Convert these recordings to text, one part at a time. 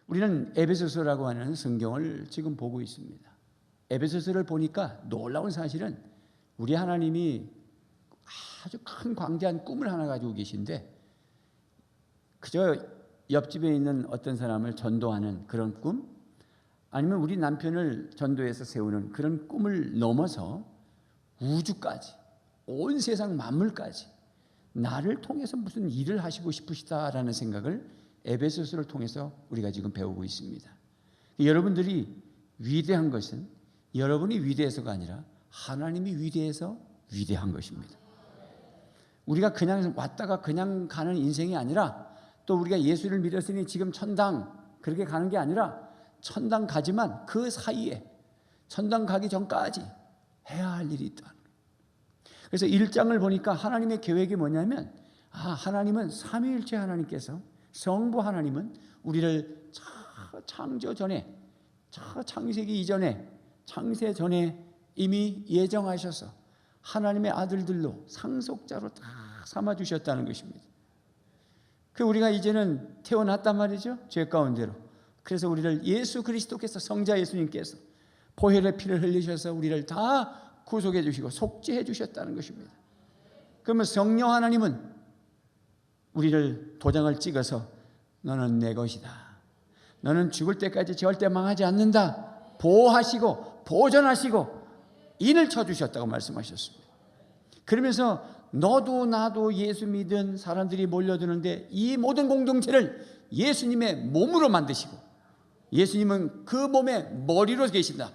우리는 에베소서라고 하는 성경을 지금 보고 있습니다. 에베소서를 보니까 놀라운 사실은 우리 하나님이 아주 큰 광대한 꿈을 하나 가지고 계신데, 그저 옆집에 있는 어떤 사람을 전도하는 그런 꿈, 아니면 우리 남편을 전도해서 세우는 그런 꿈을 넘어서 우주까지, 온 세상 만물까지 나를 통해서 무슨 일을 하시고 싶으시다라는 생각을 에베소서를 통해서 우리가 지금 배우고 있습니다. 여러분들이 위대한 것은 여러분이 위대해서가 아니라 하나님이 위대해서 위대한 것입니다. 우리가 그냥 왔다가 그냥 가는 인생이 아니라, 또 우리가 예수를 믿었으니 지금 천당 그렇게 가는 게 아니라 천당 가지만 그 사이에 천당 가기 전까지 해야 할 일이 있다. 그래서 1장을 보니까 하나님의 계획이 뭐냐면, 하나님은 삼위일체 하나님께서, 성부 하나님은 우리를 창조 전에, 창세기 이전에, 창세 전에 이미 예정하셔서 하나님의 아들들로 상속자로 다 삼아주셨다는 것입니다. 우리가 이제는 태어났단 말이죠, 죄 가운데로. 그래서 우리를 예수 그리스도께서, 성자 예수님께서 보혈의 피를 흘리셔서 우리를 다 구속해 주시고 속죄해 주셨다는 것입니다. 그러면 성령 하나님은 우리를 도장을 찍어서 너는 내 것이다, 너는 죽을 때까지 절대 망하지 않는다, 보호하시고 보존하시고 인을 쳐주셨다고 말씀하셨습니다. 그러면서 너도 나도 예수 믿은 사람들이 몰려드는데 이 모든 공동체를 예수님의 몸으로 만드시고, 예수님은 그 몸의 머리로 계신다.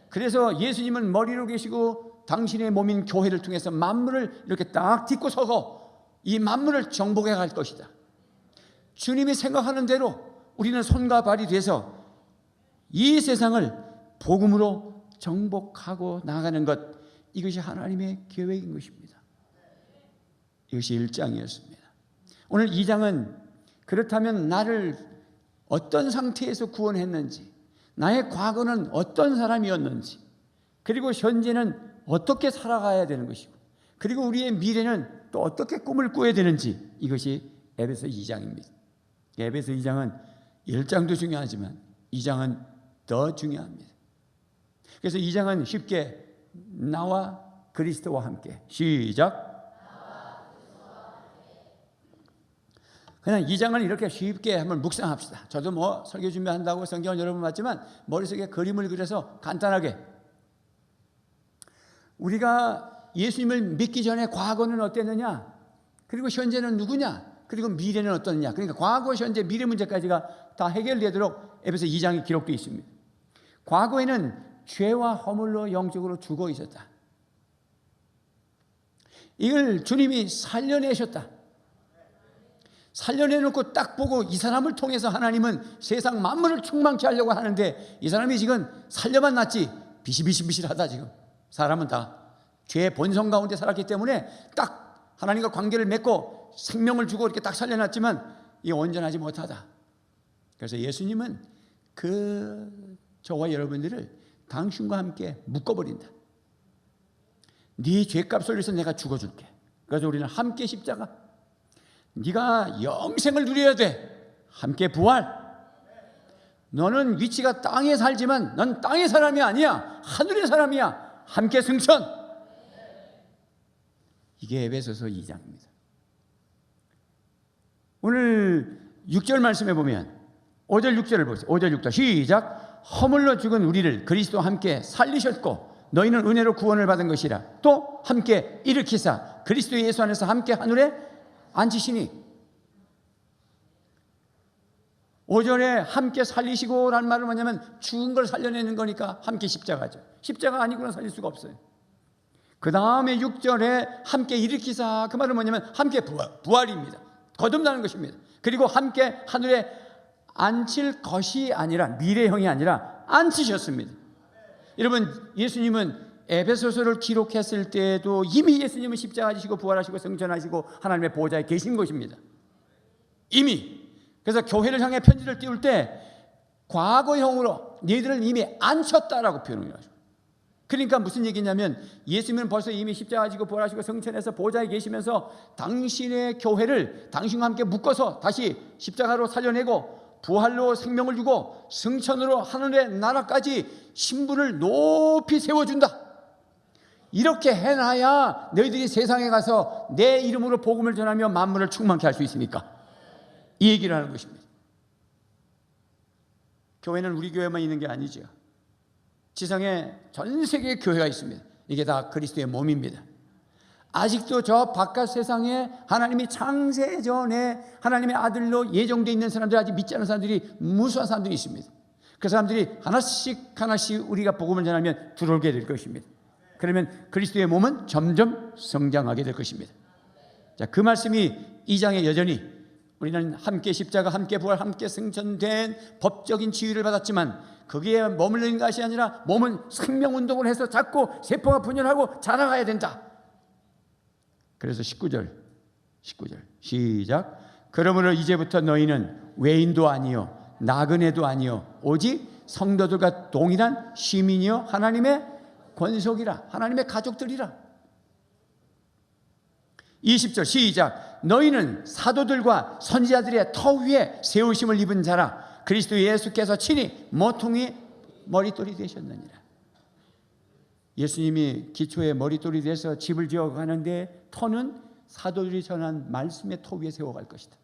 그래서 예수님은 머리로 계시고 당신의 몸인 교회를 통해서 만물을 이렇게 딱 딛고 서고 이 만물을 정복해 갈 것이다. 주님이 생각하는 대로 우리는 손과 발이 돼서 이 세상을 복음으로 정복하고 나가는 것, 이것이 하나님의 계획인 것입니다. 이것이 1장이었습니다. 오늘 2장은 그렇다면 나를 어떤 상태에서 구원했는지, 나의 과거는 어떤 사람이었는지, 그리고 현재는 어떻게 살아가야 되는 것이고, 그리고 우리의 미래는 또 어떻게 꿈을 꾸어야 되는지, 이것이 에베소 2장입니다. 에베소 2장은 1장도 중요하지만 2장은 더 중요합니다. 그래서 2장은 쉽게 나와 그리스도와 함께, 시작. 그냥 2장을 이렇게 쉽게 한번 묵상합시다. 저도 설교 준비한다고 성경을 여러 번 봤지만 머릿속에 그림을 그려서 간단하게, 우리가 예수님을 믿기 전에 과거는 어땠느냐, 그리고 현재는 누구냐, 그리고 미래는 어떠느냐, 그러니까 과거, 현재, 미래 문제까지가 다 해결되도록 에베소 2장이 기록되어 있습니다. 과거에는 죄와 허물로 영적으로 죽어 있었다. 이걸 주님이 살려내셨다. 살려내놓고 딱 보고 이 사람을 통해서 하나님은 세상 만물을 충만케 하려고 하는데, 이 사람이 지금 살려만 놨지 비실비실하다. 지금 사람은 다 죄의 본성 가운데 살았기 때문에 딱 하나님과 관계를 맺고 생명을 주고 이렇게 딱 살려놨지만 이 온전하지 못하다. 그래서 예수님은 저와 여러분들을 당신과 함께 묶어버린다. 네 죄값을 위해서 내가 죽어줄게. 그래서 우리는 함께 십자가, 네가 영생을 누려야 돼, 함께 부활. 너는 위치가 땅에 살지만 넌 땅의 사람이 아니야, 하늘의 사람이야, 함께 승천. 이게 에베소서 2장입니다. 오늘 6절 말씀해 보면 5절 6절을 보세요. 5절 6절 시작. 허물로 죽은 우리를 그리스도와 함께 살리셨고 너희는 은혜로 구원을 받은 것이라. 또 함께 일으키사 그리스도 예수 안에서 함께 하늘에 앉히시니. 5절에 함께 살리시고 라는 말은 뭐냐면 죽은 걸 살려내는 거니까 함께 십자가죠. 십자가 아니고는 살릴 수가 없어요. 그 다음에 6절에 함께 일으키사, 그 말은 뭐냐면 함께 부활입니다. 거듭나는 것입니다. 그리고 함께 하늘에 앉힐 것이 아니라, 미래형이 아니라 앉히셨습니다. 여러분, 예수님은 에베소서를 기록했을 때에도 이미 예수님은 십자가 지시고 부활하시고 승천하시고 하나님의 보좌에 계신 것입니다. 이미. 그래서 교회를 향해 편지를 띄울 때 과거형으로 너희들을 이미 앉혔다라고 표현을 하죠. 그러니까 무슨 얘기냐면 예수님은 벌써 이미 십자가 지고 부활하시고 승천해서 보좌에 계시면서 당신의 교회를 당신과 함께 묶어서 다시 십자가로 살려내고 부활로 생명을 주고 승천으로 하늘의 나라까지 신분을 높이 세워준다. 이렇게 해놔야 너희들이 세상에 가서 내 이름으로 복음을 전하며 만물을 충만케 할 수 있으니까, 이 얘기를 하는 것입니다. 교회는 우리 교회만 있는 게 아니죠. 지상에 전 세계의 교회가 있습니다. 이게 다 그리스도의 몸입니다. 아직도 저 바깥 세상에 하나님이 창세 전에 하나님의 아들로 예정되어 있는 사람들, 아직 믿지 않는 사람들이 무수한 사람들이 있습니다. 그 사람들이 하나씩 우리가 복음을 전하면 들어오게 될 것입니다. 그러면 그리스도의 몸은 점점 성장하게 될 것입니다. 자, 그 말씀이 2장에 여전히 우리는 함께 십자가, 함께 부활, 함께 승천된 법적인 지위를 받았지만 거기에 머물는 것이 아니라 몸은 생명운동을 해서 자꾸 세포가 분열하고 자라가야 된다. 그래서 19절 시작. 그러므로 이제부터 너희는 외인도 아니요 나그네도 아니요 오직 성도들과 동일한 시민이요 하나님의 권속이라, 하나님의 가족들이라. 20절 시작. 너희는 사도들과 선지자들의 터 위에 세우심을 입은 자라. 그리스도 예수께서 친히 모퉁이 머릿돌이 되셨느니라. 예수님이 기초에 머릿돌이 돼서 집을 지어가는데 터는 사도들이 전한 말씀의 터 위에 세워갈 것이다.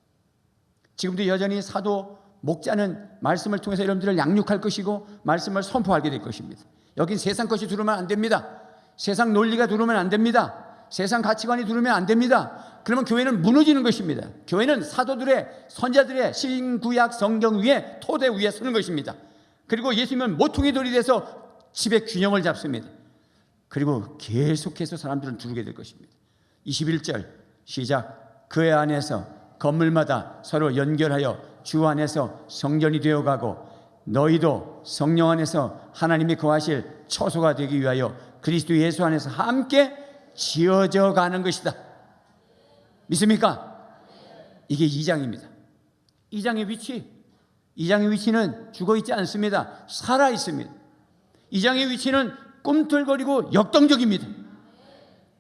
지금도 여전히 사도 목자는 말씀을 통해서 여러분들을 양육할 것이고 말씀을 선포하게 될 것입니다. 여긴 세상 것이 들어오면 안 됩니다. 세상 논리가 들어오면 안 됩니다. 세상 가치관이 들어오면 안 됩니다. 그러면 교회는 무너지는 것입니다. 교회는 사도들의, 선지자들의 신구약 성경 위에, 토대 위에 서는 것입니다. 그리고 예수님은 모퉁이 돌이 돼서 집의 균형을 잡습니다. 그리고 계속해서 사람들은 두르게 될 것입니다. 21절 시작. 그의 안에서 건물마다 서로 연결하여 주 안에서 성전이 되어가고 너희도 성령 안에서 하나님이 거하실 처소가 되기 위하여 그리스도 예수 안에서 함께 지어져 가는 것이다. 믿습니까? 이게 2장입니다. 2장의 위치는 죽어 있지 않습니다. 살아 있습니다. 2장의 위치는 꿈틀거리고 역동적입니다.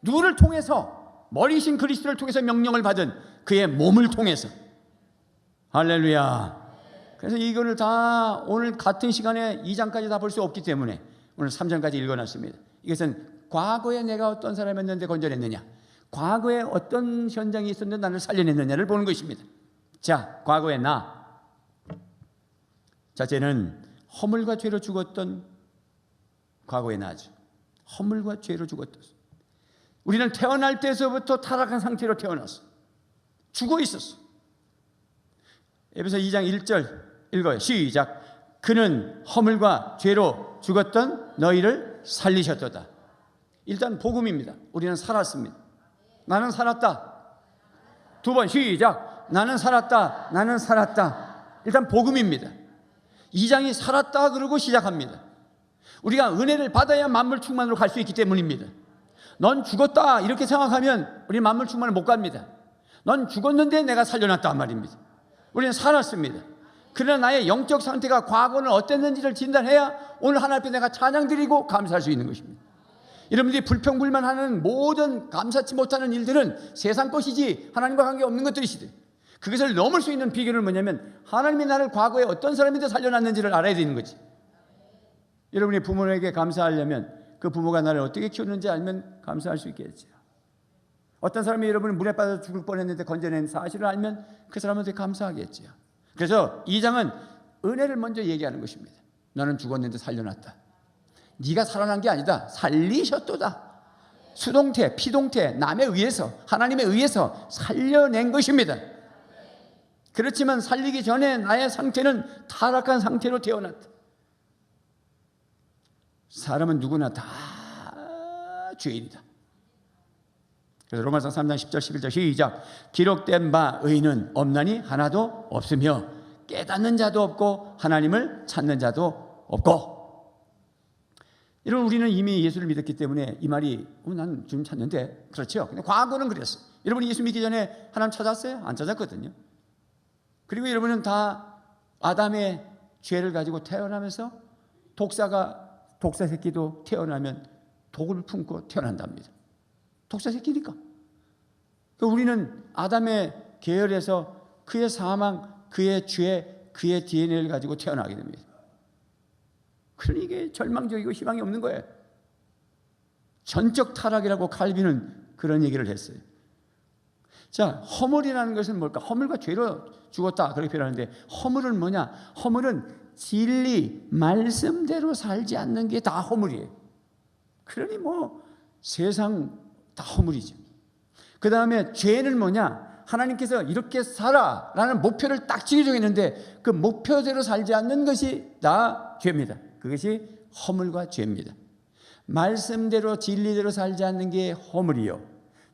누구를 통해서? 머리신 그리스도를 통해서 명령을 받은 그의 몸을 통해서. 할렐루야. 그래서 이거를 다 오늘 같은 시간에 2장까지 다 볼 수 없기 때문에 오늘 3장까지 읽어놨습니다. 이것은 과거에 내가 어떤 사람이었는데 건져냈느냐, 과거에 어떤 현장이 있었는데 나를 살려냈느냐를 보는 것입니다. 자, 과거에 쟤는 허물과 죄로 죽었던 과거의 나죠. 허물과 죄로 죽었던. 우리는 태어날 때서부터 타락한 상태로 태어났어. 죽어 있었어. 에베소 2장 1절 읽어요. 시작. 그는 허물과 죄로 죽었던 너희를 살리셨도다. 일단 복음입니다. 우리는 살았습니다. 나는 살았다. 두 번 시작. 나는 살았다. 일단 복음입니다. 2장이 살았다 그러고 시작합니다. 우리가 은혜를 받아야 만물 충만으로 갈 수 있기 때문입니다. 넌 죽었다 이렇게 생각하면 우리 만물 충만을 못 갑니다. 넌 죽었는데 내가 살려놨다 말입니다. 우리는 살았습니다. 그러나 나의 영적 상태가 과거는 어땠는지를 진단해야 오늘 하나님 앞에 내가 찬양드리고 감사할 수 있는 것입니다. 여러분들이 불평불만하는 모든 감사치 못하는 일들은 세상 것이지 하나님과 관계없는 것들이시대. 그것을 넘을 수 있는 비결은 뭐냐면 하나님이 나를 과거에 어떤 사람인데 살려놨는지를 알아야 되는 거지. 여러분이 부모에게 감사하려면 그 부모가 나를 어떻게 키웠는지 알면 감사할 수 있겠죠. 어떤 사람이 여러분을 물에 빠져 죽을 뻔했는데 건져낸 사실을 알면 그 사람한테 감사하겠죠. 그래서 2장은 은혜를 먼저 얘기하는 것입니다. 너는 죽었는데 살려놨다. 네가 살아난 게 아니다. 살리셨도다. 수동태, 피동태, 남에 의해서, 하나님에 의해서 살려낸 것입니다. 그렇지만 살리기 전에 나의 상태는 타락한 상태로 태어났다. 사람은 누구나 다 죄인이다. 그래서 로마서 3장 10절 11절 시작. 기록된 바 의인은 없나니 하나도 없으며 깨닫는 자도 없고 하나님을 찾는 자도 없고. 이런 우리는 이미 예수를 믿었기 때문에 이 말이 난 지금 찾는데 그렇죠. 근데 과거는 그랬어. 여러분이 예수 믿기 전에 하나님 찾았어요? 안 찾았거든요. 그리고 여러분은 다 아담의 죄를 가지고 태어나면서 독사 새끼도 태어나면 독을 품고 태어난답니다. 독사 새끼니까. 우리는 아담의 계열에서 그의 사망, 그의 죄, 그의 DNA를 가지고 태어나게 됩니다. 그러니 이게 절망적이고 희망이 없는 거예요. 전적 타락이라고 칼빈은 그런 얘기를 했어요. 자, 허물이라는 것은 뭘까? 허물과 죄로 죽었다 그렇게 표현하는데, 허물은 뭐냐? 허물은 진리, 말씀대로 살지 않는 게 다 허물이에요. 그러니 뭐 세상 다 허물이죠. 그 다음에 죄는 뭐냐? 하나님께서 이렇게 살아라는 목표를 딱 정해있는데 그 목표대로 살지 않는 것이 다 죄입니다. 그것이 허물과 죄입니다. 말씀대로 진리대로 살지 않는 게 허물이요,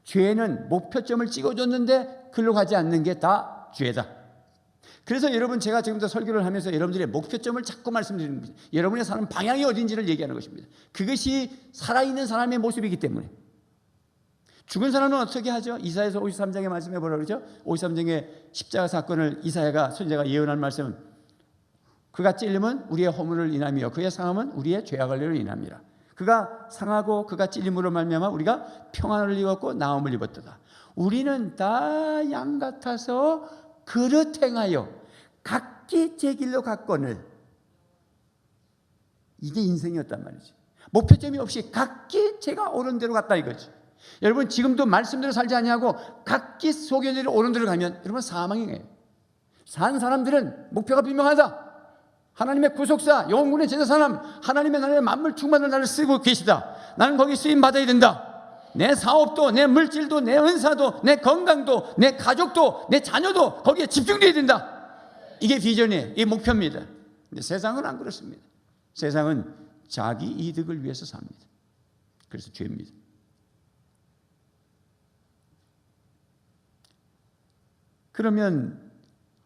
죄는 목표점을 찍어줬는데 그걸로 가지 않는 게 다 죄다. 그래서 여러분, 제가 지금부터 설교를 하면서 여러분들의 목표점을 자꾸 말씀드리는 겁니다. 여러분의 사는 방향이 어딘지를 얘기하는 것입니다. 그것이 살아있는 사람의 모습이기 때문에. 죽은 사람은 어떻게 하죠? 이사야서 53장의 말씀에 뭐라 그러죠? 53장의 십자가 사건을 이사야가 선지자가 예언한 말씀은, 그가 찔림은 우리의 허물을 인함이요 그의 상함은 우리의 죄악을 인함이라. 그가 상하고 그가 찔림으로 말미암아 우리가 평안을 입었고 나음을 입었도다. 우리는 다 양 같아서 그릇 행하여 각기 제 길로 갔거늘. 이게 인생이었단 말이지. 목표점이 없이 각기 제가 옳은 대로 갔다 이거지. 여러분, 지금도 말씀대로 살지 아니하고 각기 소견대로 옳은 대로 가면 여러분 사망이에요. 산 사람들은 목표가 분명하다. 하나님의 구속사, 영혼의 제사사람, 하나님의 나라의 만물 충만한 나를 쓰고 계시다. 나는 거기 쓰임 받아야 된다. 내 사업도, 내 물질도, 내 은사도, 내 건강도, 내 가족도, 내 자녀도 거기에 집중되어야 된다. 이게 비전이에요. 이게 목표입니다. 근데 세상은 안 그렇습니다. 세상은 자기 이득을 위해서 삽니다. 그래서 죄입니다. 그러면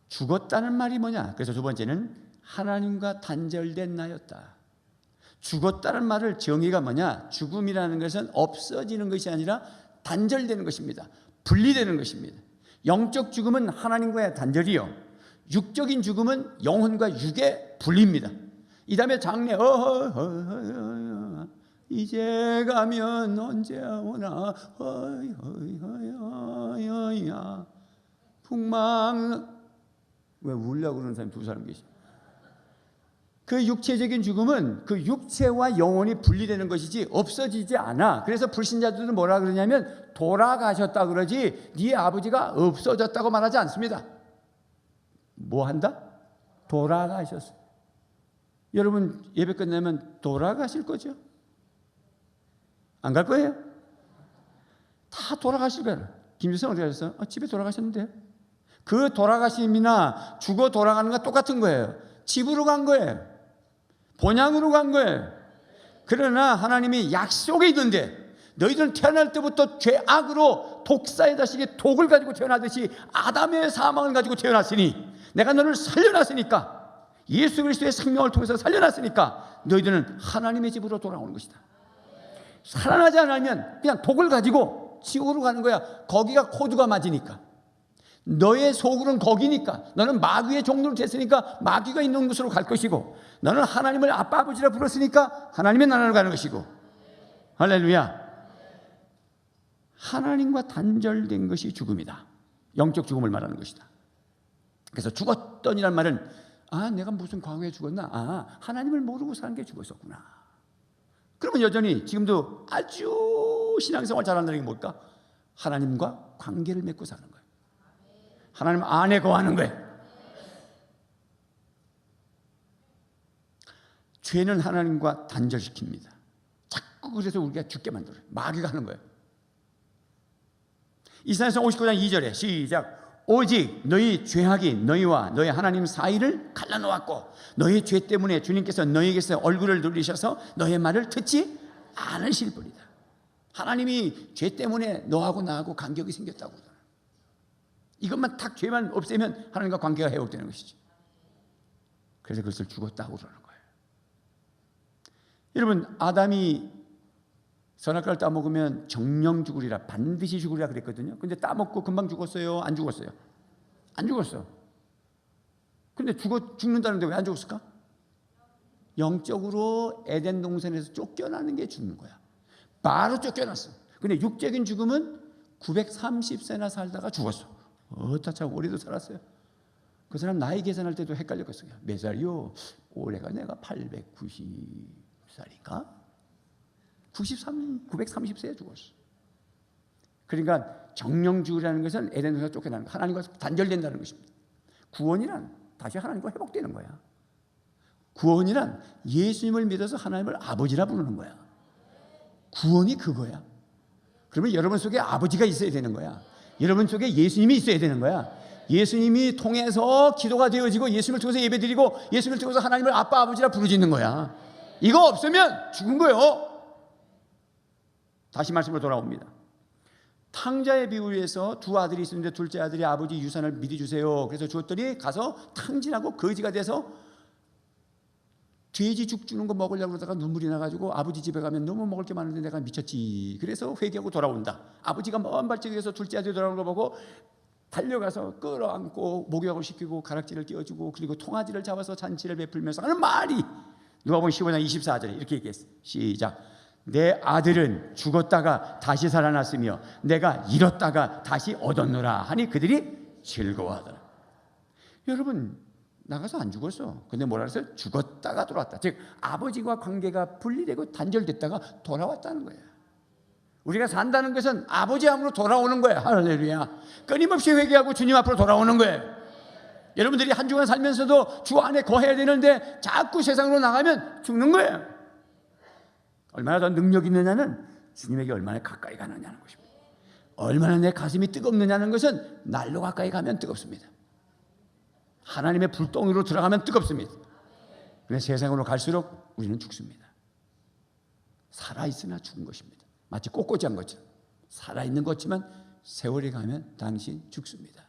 죽었다는 말이 뭐냐? 그래서 두 번째는 하나님과 단절된 나였다. 죽었다는 말을 정의가 뭐냐? 죽음이라는 것은 없어지는 것이 아니라 단절되는 것입니다. 분리되는 것입니다. 영적 죽음은 하나님과의 단절이요, 육적인 죽음은 영혼과 육의 분리입니다. 이 다음에 장래 이제 가면 언제 오나 풍망. 왜 울려고 그러는 사람이 두 사람 계시? 그 육체적인 죽음은 그 육체와 영혼이 분리되는 것이지 없어지지 않아. 그래서 불신자들은 뭐라 그러냐면 돌아가셨다 그러지 네 아버지가 없어졌다고 말하지 않습니다. 뭐 한다? 돌아가셨어. 여러분, 예배 끝나면 돌아가실 거죠? 안 갈 거예요? 다 돌아가실 거예요. 김유성 어디 가셨어? 집에 돌아가셨는데요. 그 돌아가심이나 죽어 돌아가는 거 똑같은 거예요. 집으로 간 거예요. 본향으로 간 거예요. 그러나 하나님이 약속이 있는데, 너희들은 태어날 때부터 죄악으로 독사의 자식이 독을 가지고 태어나듯이 아담의 사망을 가지고 태어났으니 내가 너를 살려놨으니까, 예수 그리스도의 생명을 통해서 살려놨으니까 너희들은 하나님의 집으로 돌아오는 것이다. 살아나지 않으면 그냥 독을 가지고 지옥으로 가는 거야. 거기가 코드가 맞으니까. 너의 소굴은 거기니까. 너는 마귀의 종로로 됐으니까 마귀가 있는 곳으로 갈 것이고, 너는 하나님을 아빠 아버지라 불렀으니까 하나님의 나라로 가는 것이고. 할렐루야. 하나님과 단절된 것이 죽음이다. 영적 죽음을 말하는 것이다. 그래서 죽었더니란 말은, 내가 무슨 과거에 죽었나? 하나님을 모르고 사는 게 죽었었구나. 그러면 여전히 지금도 아주 신앙생활 잘한다는 게 뭘까? 하나님과 관계를 맺고 사는 거예요. 하나님 안에 거하는 거예요. 죄는 하나님과 단절시킵니다. 자꾸 그래서 우리가 죽게 만들어요. 마귀가 하는 거예요. 이사야서 59장 2절에 시작. 오직 너희 죄악이 너희와 너희 하나님 사이를 갈라놓았고 너희 죄 때문에 주님께서 너희에게서 얼굴을 돌리셔서 너희 말을 듣지 않으실 뿐이다. 하나님이 죄 때문에 너하고 나하고 간격이 생겼다고. 이것만 딱 죄만 없애면 하나님과 관계가 회복되는 것이죠. 그래서 그것을 죽었다고 그러는 거예요. 여러분, 아담이 선악과를 따먹으면 정령 죽으리라, 반드시 죽으리라 그랬거든요. 근데 따먹고 금방 죽었어요? 안 죽었어요? 안 죽었어. 근데 죽는다는데 왜 안 죽었을까? 영적으로 에덴 동산에서 쫓겨나는 게 죽는 거야. 바로 쫓겨났어. 근데 육적인 죽음은 930세나 살다가 죽었어. 참 오래도 살았어요. 그 사람 나이 계산할 때도 헷갈렸겠어요. 몇 살이요? 올해가 내가 890살인가? 930세에 죽었어. 그러니까 정령주의라는 것은 에덴에서 쫓겨나는 거, 하나님과 단절된다는 것입니다. 구원이란 다시 하나님과 회복되는 거야. 구원이란 예수님을 믿어서 하나님을 아버지라 부르는 거야. 구원이 그거야. 그러면 여러분 속에 아버지가 있어야 되는 거야. 여러분 속에 예수님이 있어야 되는 거야. 예수님이 통해서 기도가 되어지고 예수님을 통해서 예배드리고 예수님을 통해서 하나님을 아빠 아버지라 부르짖는 거야. 이거 없으면 죽은 거예요. 다시 말씀으로 돌아옵니다. 탕자의 비유에서 두 아들이 있었는데 둘째 아들이 아버지 유산을 미리 주세요. 그래서 주었더니 가서 탕진하고 거지가 돼서 돼지 죽 주는 거 먹으려고 그러다가 눈물이 나가지고 아버지 집에 가면 너무 먹을 게 많은데 내가 미쳤지. 그래서 회개하고 돌아온다. 아버지가 먼 발치기에서 둘째 아들이 돌아오는 거 보고 달려가서 끌어안고 목욕을 시키고 가락지를 끼워주고 그리고 통아지를 잡아서 잔치를 베풀면서 하는 말이 누가복음 15장 24절에 이렇게 얘기했어요. 시작. 내 아들은 죽었다가 다시 살아났으며 내가 잃었다가 다시 얻었노라 하니 그들이 즐거워하더라. 여러분 나가서 안 죽었어. 근데 뭐라 그랬어요? 죽었다가 돌아왔다. 즉 아버지와 관계가 분리되고 단절됐다가 돌아왔다는 거예요. 우리가 산다는 것은 아버지 앞으로 돌아오는 거예요. 할렐루야. 끊임없이 회개하고 주님 앞으로 돌아오는 거예요. 여러분들이 한 주간 살면서도 주 안에 거해야 되는데 자꾸 세상으로 나가면 죽는 거예요. 얼마나 더 능력 있느냐는 주님에게 얼마나 가까이 가느냐는 것입니다. 얼마나 내 가슴이 뜨겁느냐는 것은 날로 가까이 가면 뜨겁습니다. 하나님의 불덩이로 들어가면 뜨겁습니다. 그래서 세상으로 갈수록 우리는 죽습니다. 살아있으나 죽은 것입니다. 마치 꽃꽂이한 것처럼 살아있는 것지만 세월이 가면 당신 죽습니다.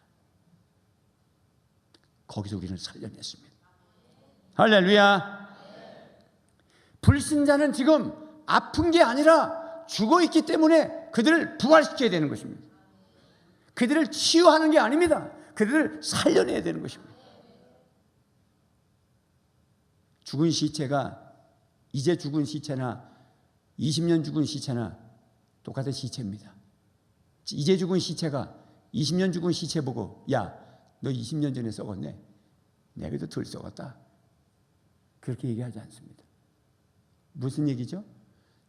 거기서 우리는 살려냈습니다. 할렐루야. 불신자는 지금 아픈 게 아니라 죽어있기 때문에 그들을 부활시켜야 되는 것입니다. 그들을 치유하는 게 아닙니다. 그들을 살려내야 되는 것입니다. 죽은 시체가 이제 죽은 시체나 20년 죽은 시체나 똑같은 시체입니다. 이제 죽은 시체가 20년 죽은 시체 보고 야, 너 20년 전에 썩었네. 내가도 덜 썩었다. 그렇게 얘기하지 않습니다. 무슨 얘기죠?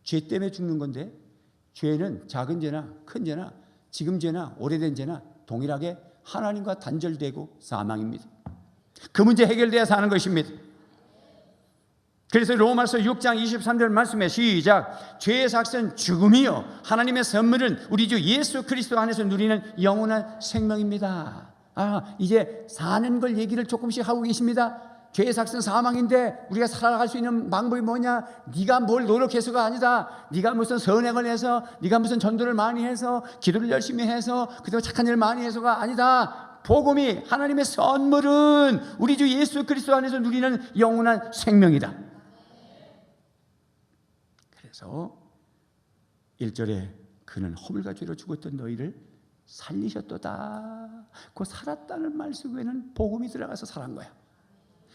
죄 때문에 죽는 건데 죄는 작은 죄나 큰 죄나 지금 죄나 오래된 죄나 동일하게 하나님과 단절되고 사망입니다. 그 문제 해결돼야 사는 것입니다. 그래서 로마서 6장 23절 말씀에 시작. 죄의 삭은 죽음이요 하나님의 선물은 우리 주 예수 그리스도 안에서 누리는 영원한 생명입니다. 이제 사는 걸 얘기를 조금씩 하고 계십니다. 죄의 삭은 사망인데 우리가 살아갈 수 있는 방법이 뭐냐? 네가 뭘 노력해서가 아니다. 네가 무슨 선행을 해서 네가 무슨 전도를 많이 해서 기도를 열심히 해서 그리고 착한 일을 많이 해서가 아니다. 복음이 하나님의 선물은 우리 주 예수 그리스도 안에서 누리는 영원한 생명이다. 그래서 1절에 그는 허물과 죄로 죽었던 너희를 살리셨도다. 그 살았다는 말 속에는 복음이 들어가서 살은 거야.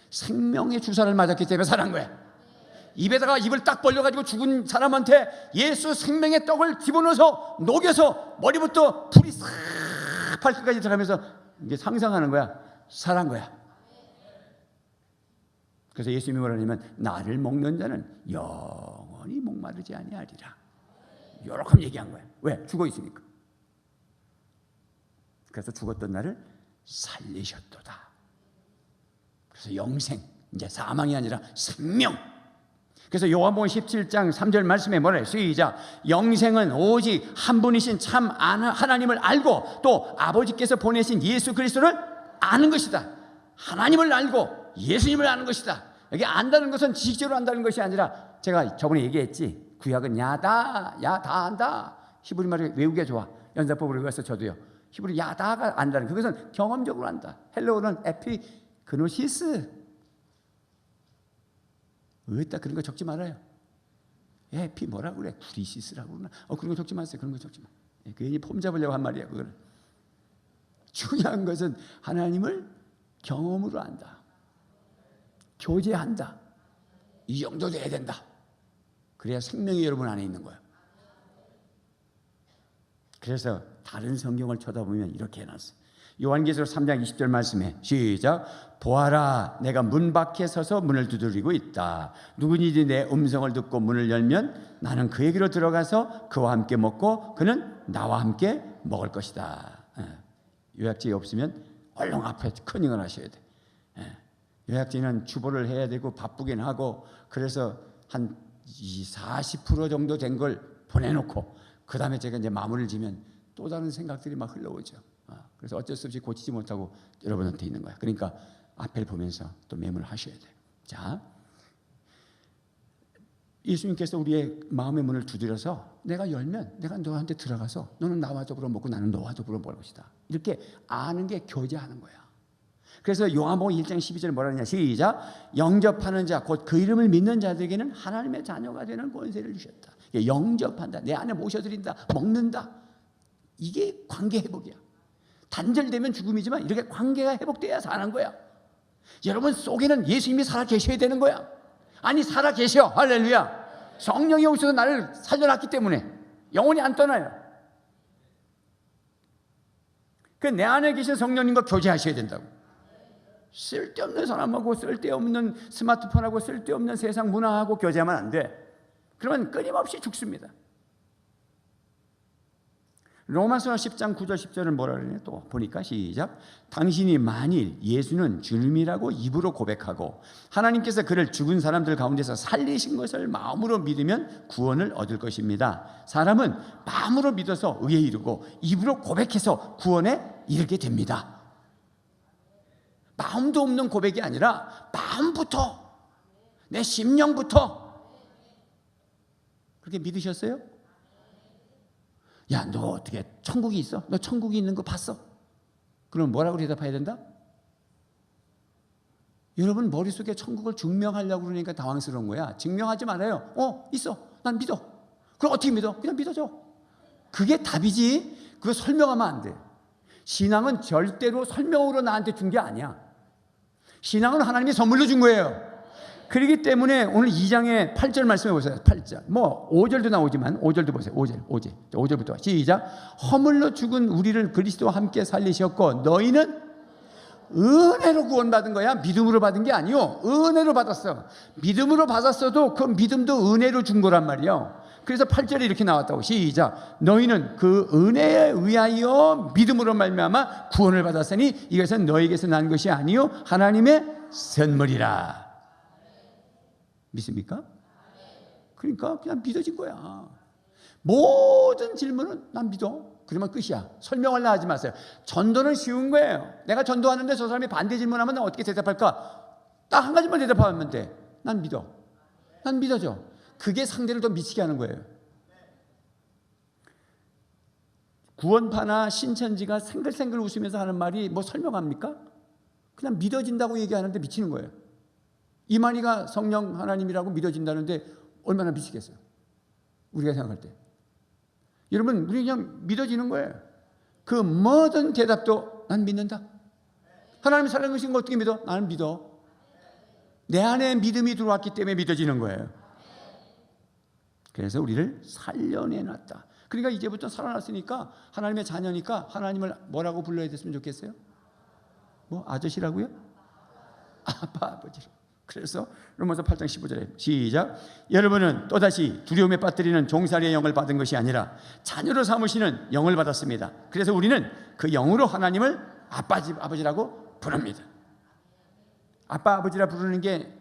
생명의 주사를 맞았기 때문에 살은 거야. 입에다가 입을 딱 벌려가지고 죽은 사람한테 예수 생명의 떡을 집어넣어서 녹여서 머리부터 불이 싹 발끝까지 들어가면서 이게 상상하는 거야. 살은 거야. 그래서 예수님이 뭐라냐면 나를 먹는 자는 영원히 목마르지 아니하리라. 이렇게 얘기한 거야. 왜? 죽어 있으니까. 그래서 죽었던 나를 살리셨도다. 그래서 영생, 이제 사망이 아니라 생명. 그래서 요한복음 17장 3절 말씀에 뭐래? 시작. 영생은 오직 한 분이신 참 하나님을 알고 또 아버지께서 보내신 예수 그리스도를 아는 것이다. 하나님을 알고 예수님을 아는 것이다. 여기 안다는 것은 지식적으로 안다는 것이 아니라 제가 저번에 얘기했지. 구약은 야다 안다. 히브리 말이 외우기가 좋아. 연사법으로 외워서 저도요. 히브리 야다가 안다는 그것은 경험적으로 안다. 헬로어는 에피그노시스. 어디다 그런 거 적지 말아요. 에피 뭐라고 그래? 구리시스라고 그러나? 그런 거 적지 마세요. 그런 거 적지 마. 괜히 폼 잡으려고 한 말이야. 그거는. 중요한 것은 하나님을 경험으로 안다. 교제한다. 이 정도 돼야 된다. 그래야 생명이 여러분 안에 있는 거예요. 그래서 다른 성경을 쳐다보면 이렇게 해놨어. 요한계시록 3장 20절 말씀에 시작. 보아라, 내가 문 밖에 서서 문을 두드리고 있다. 누구든지 내 음성을 듣고 문을 열면 나는 그에게로 들어가서 그와 함께 먹고 그는 나와 함께 먹을 것이다. 요약집이 없으면 얼른 앞에 커닝을 하셔야 돼. 요약집은 주보를 해야 되고 바쁘긴 하고, 그래서 한 40% 정도 된 걸 보내놓고 그 다음에 제가 이제 마무리를 지면 또 다른 생각들이 막 흘러오죠. 그래서 어쩔 수 없이 고치지 못하고 여러분한테 있는 거야. 그러니까 앞을 보면서 또 메모를 하셔야 돼요. 자, 예수님께서 우리의 마음의 문을 두드려서 내가 열면 내가 너한테 들어가서 너는 나와 더불어 먹고 나는 너와 더불어 먹을 것이다. 이렇게 아는 게 교제하는 거야. 그래서 요한복음 1장 12절에 뭐라 하냐, 시작. 영접하는 자 곧 그 이름을 믿는 자들에게는 하나님의 자녀가 되는 권세를 주셨다. 영접한다, 내 안에 모셔드린다, 먹는다. 이게 관계 회복이야. 단절되면 죽음이지만 이렇게 관계가 회복돼야 사는 거야. 여러분 속에는 예수님이 살아 계셔야 되는 거야. 아니 살아 계셔. 할렐루야. 성령이 오셔서 나를 살려놨기 때문에 영원히 안 떠나요. 그 내 안에 계신 성령님과 교제하셔야 된다고. 쓸데없는 사람하고 쓸데없는 스마트폰하고 쓸데없는 세상 문화하고 교제하면 안 돼. 그러면 끊임없이 죽습니다. 로마서 10장 9절 10절은 뭐라 그러냐, 또 보니까 시작. 당신이 만일 예수는 주님이라고 입으로 고백하고 하나님께서 그를 죽은 사람들 가운데서 살리신 것을 마음으로 믿으면 구원을 얻을 것입니다. 사람은 마음으로 믿어서 의에 이르고 입으로 고백해서 구원에 이르게 됩니다. 마음도 없는 고백이 아니라 마음부터, 내 심령부터 그렇게 믿으셨어요? 야, 너 어떻게 천국이 있어? 너 천국이 있는 거 봤어? 그럼 뭐라고 대답해야 된다? 여러분 머릿속에 천국을 증명하려고 그러니까 당황스러운 거야. 증명하지 말아요. 있어. 난 믿어. 그럼 어떻게 믿어? 그냥 믿어줘. 그게 답이지. 그거 설명하면 안 돼. 신앙은 절대로 설명으로 나한테 준 게 아니야. 신앙은 하나님이 선물로 준 거예요. 그렇기 때문에 오늘 2장의 8절 말씀해 보세요. 8절. 5절도 나오지만 5절도 보세요. 5절부터 시작. 허물로 죽은 우리를 그리스도와 함께 살리셨고 너희는 은혜로 구원받은 거야. 믿음으로 받은 게 아니요. 은혜로 받았어. 믿음으로 받았어도 그 믿음도 은혜로 준 거란 말이에요. 그래서 8절에 이렇게 나왔다고. 시작. 너희는 그 은혜에 의하여 믿음으로 말미암아 구원을 받았으니 이것은 너희에게서 난 것이 아니요 하나님의 선물이라. 믿습니까? 그러니까 그냥 믿어진 거야. 모든 질문은 난 믿어. 그러면 끝이야. 설명하려 하지 마세요. 전도는 쉬운 거예요. 내가 전도하는데 저 사람이 반대 질문하면 난 어떻게 대답할까? 딱 한 가지만 대답하면 돼. 난 믿어. 난 믿어져. 그게 상대를 더 미치게 하는 거예요. 구원파나 신천지가 생글생글 웃으면서 하는 말이 뭐 설명합니까? 그냥 믿어진다고 얘기하는데 미치는 거예요. 이만희가 성령 하나님이라고 믿어진다는데 얼마나 미치겠어요? 우리가 생각할 때. 여러분 우리 그냥 믿어지는 거예요. 그 모든 대답도 난 믿는다. 하나님 살아계신 거 어떻게 믿어? 나는 믿어. 내 안에 믿음이 들어왔기 때문에 믿어지는 거예요. 그래서 우리를 살려내놨다. 그러니까 이제부터 살아났으니까 하나님의 자녀니까 하나님을 뭐라고 불러야 됐으면 좋겠어요? 뭐 아저씨라고요? 아빠, 아버지로. 그래서 로마서 8장 15절에 시작. 여러분은 또다시 두려움에 빠뜨리는 종살이의 영을 받은 것이 아니라 자녀로 삼으시는 영을 받았습니다. 그래서 우리는 그 영으로 하나님을 아빠, 아버지라고 부릅니다. 아빠, 아버지라 부르는 게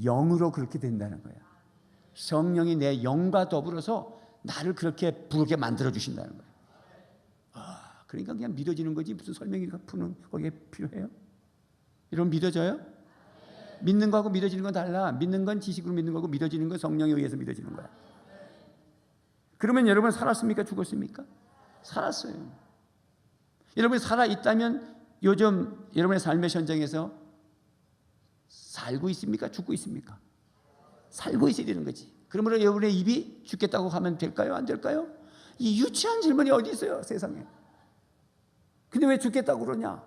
영으로 그렇게 된다는 거야. 성령이 내 영과 더불어서 나를 그렇게 부르게 만들어 주신다는 거예요. 그러니까 그냥 믿어지는 거지 무슨 설명이 푸는 거기에 필요해요? 여러분 믿어져요? 믿는 거하고 믿어지는 건 달라. 믿는 건 지식으로 믿는 거고 믿어지는 건 성령에 의해서 믿어지는 거야. 그러면 여러분 살았습니까? 죽었습니까? 살았어요. 여러분이 살아있다면 요즘 여러분의 삶의 현장에서 살고 있습니까? 죽고 있습니까? 살고 있어야 되는 거지. 그러므로 여러분의 입이 죽겠다고 하면 될까요? 안 될까요? 이 유치한 질문이 어디 있어요? 세상에. 근데 왜 죽겠다고 그러냐?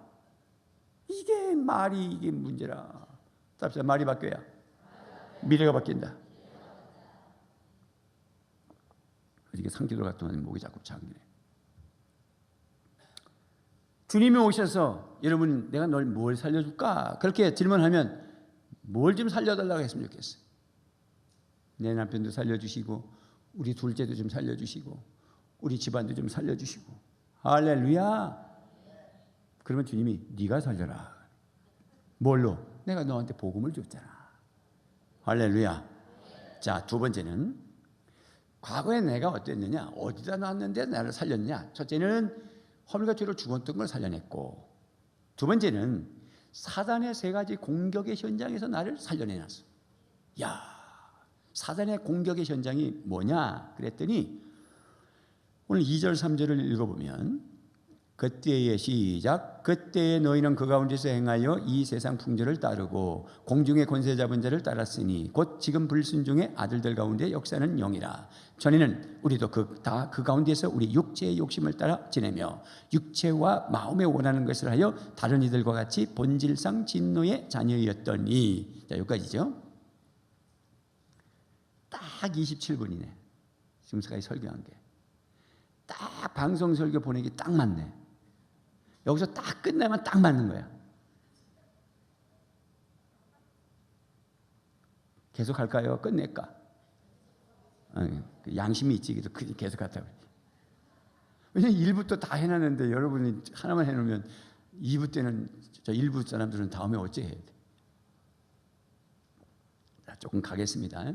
이게 말이 이게 문제라. 답시다. 말이 바뀌어야 미래가 바뀐다. 이게 상기도 같은 목이 자꾸 잠기네. 주님이 오셔서 여러분 내가 널 뭘 살려줄까? 그렇게 질문하면 뭘 좀 살려달라고 했으면 좋겠어요. 내 남편도 살려주시고 우리 둘째도 좀 살려주시고 우리 집안도 좀 살려주시고 할렐루야. 그러면 주님이 네가 살려라. 뭘로? 내가 너한테 복음을 줬잖아. 할렐루야. 자, 두 번째는 과거에 내가 어땠느냐, 어디다 놨는데 나를 살렸냐. 첫째는 허물과 죄로 죽었던 걸 살려냈고, 두 번째는 사단의 세 가지 공격의 현장에서 나를 살려내놨어. 야, 사단의 공격의 현장이 뭐냐 그랬더니 오늘 2절 3절을 읽어보면 그때의 시작. 그때에 너희는 그 가운데서 행하여 이 세상 풍조를 따르고 공중의 권세 잡은 자를 따랐으니 곧 지금 불순종의 아들들 가운데 역사는 영이라. 전에는 우리도 그 가운데서 우리 육체의 욕심을 따라 지내며 육체와 마음에 원하는 것을 하여 다른 이들과 같이 본질상 진노의 자녀였더니. 자, 여기까지죠. 딱 27분이네 지금까지 설교한 게. 딱 방송 설교 보내기 딱 맞네. 여기서 딱 끝나면 딱 맞는 거야. 계속 할까요? 끝낼까? 양심이 있지. 그래서 계속 하자고. 왜냐면 1부터 다 해놨는데 여러분이 하나만 해놓으면 2부 때는 저 1부 사람들은 다음에 어째 해야 돼? 자, 조금 가겠습니다.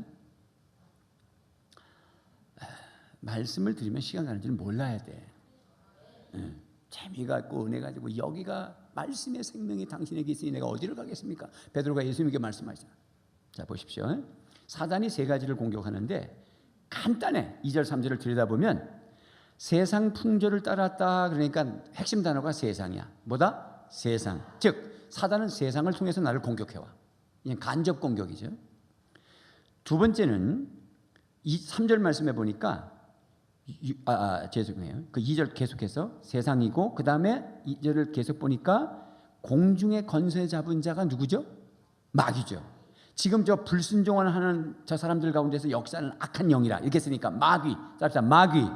말씀을 드리면 시간 가는 줄 몰라야 돼. 재미가 있고 은혜가 되고 여기가 말씀의 생명이 당신에게 있으니 내가 어디를 가겠습니까? 베드로가 예수님께 말씀하시잖아. 자, 보십시오. 사단이 세 가지를 공격하는데 간단해. 2절 3절을 들여다보면 세상 풍조를 따랐다. 그러니까 핵심 단어가 세상이야. 뭐다? 세상. 즉 사단은 세상을 통해서 나를 공격해와. 그냥 간접 공격이죠. 두 번째는 3절 말씀해 보니까 죄송해요. 그 2절 계속해서 세상이고 그 다음에 2절을 계속 보니까 공중의 권세 잡은 자가 누구죠? 마귀죠. 지금 저 불순종하는 저 사람들 가운데서 역사는 악한 영이라 이렇게 쓰니까 마귀. 자, 마귀.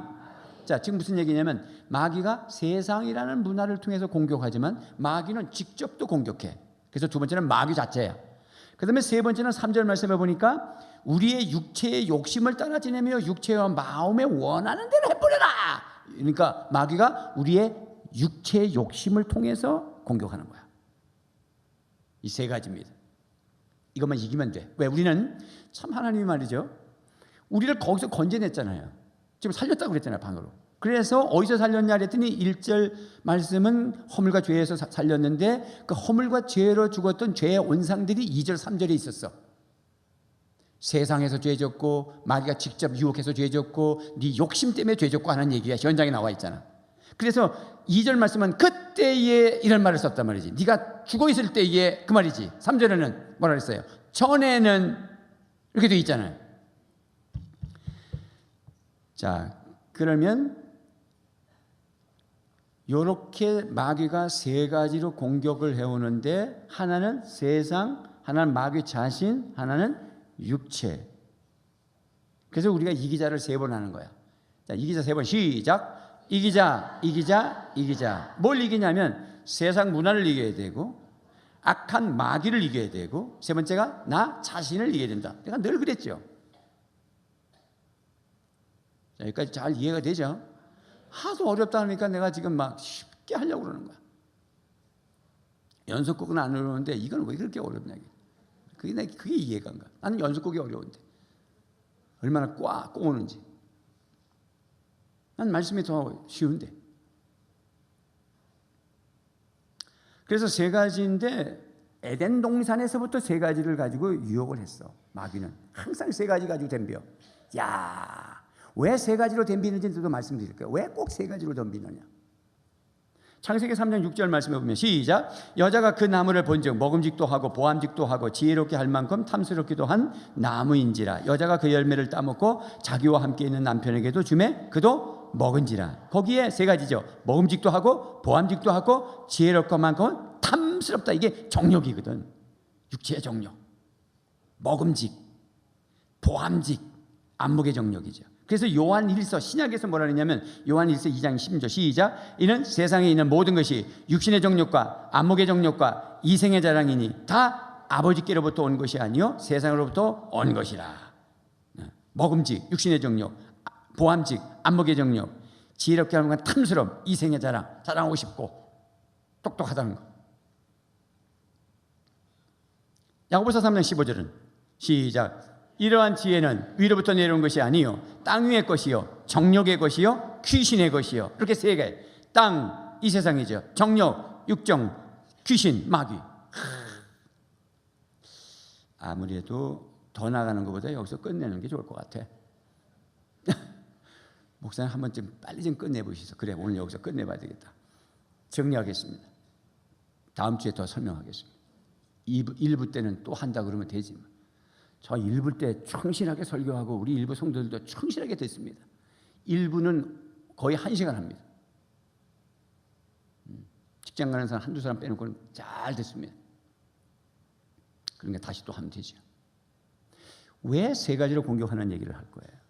자, 지금 무슨 얘기냐면 마귀가 세상이라는 문화를 통해서 공격하지만 마귀는 직접 또 공격해. 그래서 두 번째는 마귀 자체야. 그 다음에 세 번째는 3절 말씀해 보니까 우리의 육체의 욕심을 따라 지내며 육체와 마음에 원하는 대로 해버려라. 그러니까 마귀가 우리의 육체의 욕심을 통해서 공격하는 거야. 이 세 가지입니다. 이것만 이기면 돼. 왜? 우리는 참 하나님이 말이죠. 우리를 거기서 건져냈잖아요. 지금 살렸다고 그랬잖아요. 방으로. 그래서 어디서 살렸냐 그랬더니 1절 말씀은 허물과 죄에서 살렸는데 그 허물과 죄로 죽었던 죄의 원상들이 2절 3절에 있었어. 세상에서 죄 졌고 마귀가 직접 유혹해서 죄 졌고 네 욕심 때문에 죄 졌고 하는 얘기가 현장에 나와 있잖아. 그래서 2절 말씀은 그때에 이런 말을 썼단 말이지. 네가 죽어 있을 때에 그 말이지. 3절에는 뭐라 그랬어요? 전에는 이렇게 돼 있잖아요. 자, 그러면 이렇게 마귀가 세 가지로 공격을 해오는데 하나는 세상, 하나는 마귀 자신, 하나는 육체. 그래서 우리가 이기자를 3번 하는 거야. 자, 이기자 3번 시작. 이기자, 이기자, 이기자. 뭘 이기냐면 세상 문화를 이겨야 되고 악한 마귀를 이겨야 되고 세 번째가 나 자신을 이겨야 된다. 내가 늘 그랬죠. 자, 여기까지 잘 이해가 되죠? 하도 어렵다 하니까 내가 지금 막 쉽게 하려고 그러는 거야. 연속곡은 안 어려운데 이건 왜 그렇게 어렵냐. 그게 이해가 안 가. 나는 연속곡이 어려운데 얼마나 꽉 꼬우는지. 난 말씀이 더 쉬운데. 그래서 세 가지인데 에덴 동산에서부터 세 가지를 가지고 유혹을 했어. 마귀는 항상 세 가지 가지고 덤벼. 야, 왜 세 가지로 덤비는지도 말씀드릴게요. 왜 꼭 세 가지로 덤비느냐. 창세기 3장 6절 말씀해 보면 시작. 여자가 그 나무를 본즉 먹음직도 하고 보암직도 하고 지혜롭게 할 만큼 탐스럽기도 한 나무인지라. 여자가 그 열매를 따먹고 자기와 함께 있는 남편에게도 주매 그도 먹은지라. 거기에 세 가지죠. 먹음직도 하고 보암직도 하고 지혜롭고 만큼은 탐스럽다. 이게 정욕이거든. 육체의 정욕. 먹음직, 보암직, 안목의 정욕이죠. 그래서 요한 1서 신약에서 뭐라 그러냐면 요한 1서 2장 16절 시작. 이는 세상에 있는 모든 것이 육신의 정욕과 안목의 정욕과 이생의 자랑이니 다 아버지께로부터 온 것이 아니요 세상으로부터 온 것이라. 먹음직, 육신의 정욕, 보암직, 안목의 정욕, 지혜롭게 하는 건 탐스러움, 이생의 자랑, 자랑하고 싶고 똑똑하다는 거. 야고보서 3장 15절은 시작. 이러한 지혜는 위로부터 내려온 것이 아니요 땅 위의 것이요 정욕의 것이요 귀신의 것이요. 이렇게 세 개. 땅, 이 세상이죠. 정욕, 육정, 귀신, 마귀. 아무래도 더 나가는 것보다 여기서 끝내는 게 좋을 것 같아. 목사님 한 번쯤 빨리 좀 끝내보시죠. 그래, 오늘 여기서 끝내봐야 되겠다. 정리하겠습니다. 다음 주에 더 설명하겠습니다. 1부 때는 또 한다 그러면 되지. 저 1부 때 충실하게 설교하고 우리 일부 성도들도 충실하게 됐습니다. 1부는 거의 1시간 합니다. 직장 가는 사람 한두 사람 빼놓고는 잘 됐습니다. 그러니까 다시 또 하면 되죠. 왜 세 가지로 공격하는 얘기를 할 거예요?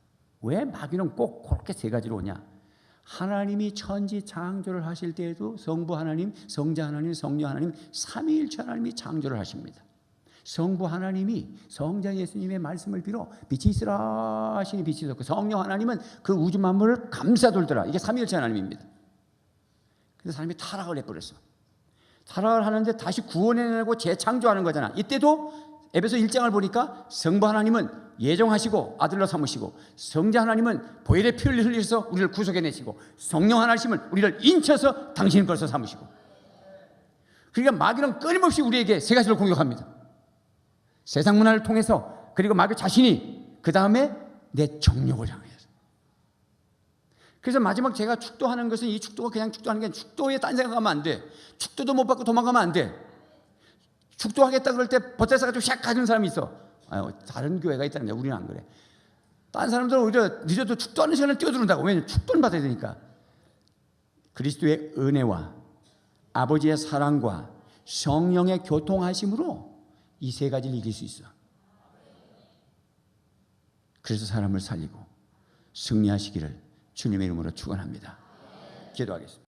왜 마귀는 꼭 그렇게 세 가지로 오냐? 하나님이 천지 창조를 하실 때에도 성부 하나님, 성자 하나님, 성령 하나님, 삼위일체 하나님이 창조를 하십니다. 성부 하나님이 성자 예수님의 말씀을 빌어 빛이 있으라 하시니 빛이 있었고, 성령 하나님은 그 우주 만물을 감싸돌더라. 이게 삼위일체 하나님입니다. 그래서 사람이 타락을 해버렸어. 타락을 하는데 다시 구원해내고 재창조하는 거잖아. 이때도 에베소 1장을 보니까 성부 하나님은 예정하시고 아들로 삼으시고, 성자 하나님은 보혈의 피를 흘리셔서 우리를 구속해내시고, 성령 하나님은 우리를 인쳐서 당신 것으로 삼으시고. 그러니까 마귀는 끊임없이 우리에게 세 가지를 공격합니다. 세상 문화를 통해서, 그리고 마귀 자신이 그 다음에 내 정욕을 향해서. 그래서 마지막 제가 축도하는 것은, 이 축도가 그냥 축도하는 게 아니라 축도에 딴 생각하면 안 돼. 축도도 못 받고 도망가면 안 돼. 축도하겠다 그럴 때 버텨서 가지고 샥 가는 사람이 있어. 다른 교회가 있다는데 우리는 안 그래. 다른 사람들은 오히려 늦어도 축도하는 시간을 뛰어들는다고. 왜냐하면 축도는 받아야 되니까. 그리스도의 은혜와 아버지의 사랑과 성령의 교통하심으로 이 세 가지를 이길 수 있어. 그래서 사람을 살리고 승리하시기를 주님의 이름으로 축원합니다. 기도하겠습니다.